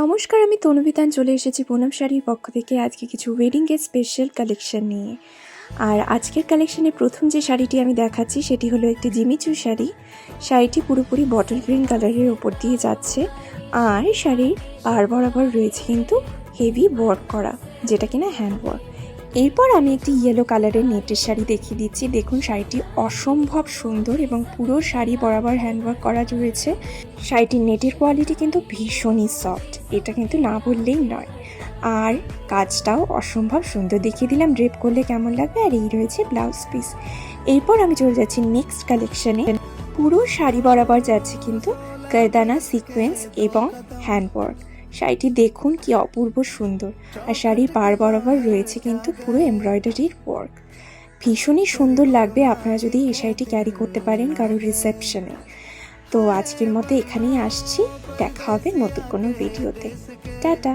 নমস্কার, আমি তনুবিতান চলে এসেছি পুনম শাড়ির পক্ষ থেকে আজকে কিছু ওয়েডিংয়ের স্পেশাল কালেকশন নিয়ে। আর আজকের কালেকশনে প্রথম যে শাড়িটি আমি দেখাচ্ছি সেটি হলো একটি জিমিচু শাড়ি। শাড়িটি পুরোপুরি বটল গ্রিন কালারের ওপর দিয়ে যাচ্ছে, আর শাড়ির পাড় বরাবর রয়েছে কিন্তু হেভি ওয়ার্ক করা, যেটা কিনা হ্যান্ড ওয়ার্ক। এরপর আমি একটি ইয়েলো কালারের নেটের শাড়ি দেখিয়ে দিচ্ছি। দেখুন, শাড়িটি অসম্ভব সুন্দর এবং পুরো শাড়ি বরাবর হ্যান্ডওয়ার্ক করা রয়েছে। শাড়িটির নেটের কোয়ালিটি কিন্তু ভীষণই সফট, এটা কিন্তু না বললেই নয়। আর কাজটাও অসম্ভব সুন্দর, দেখিয়ে দিলাম ড্রেপ করলে কেমন লাগবে। আর এই রয়েছে ব্লাউজ পিস। এরপর আমি চলে যাচ্ছি নেক্সট কালেকশনে। পুরো শাড়ি বরাবর যাচ্ছে কিন্তু কারদানা সিকোয়েন্স এবং হ্যান্ডওয়ার্ক। শাড়িটি দেখুন কি অপূর্ব সুন্দর, আর শাড়ির পাড় বরাবর রয়েছে কিন্তু পুরো এমব্রয়ডারির ওয়ার্ক। ভীষণই সুন্দর লাগবে আপনারা যদি এই শাড়িটি ক্যারি করতে পারেন কারোর রিসেপশনে। তো আজকের মতো এখানেই আসছি, দেখা হবে নতুন কোনো ভিডিওতে। টাটা।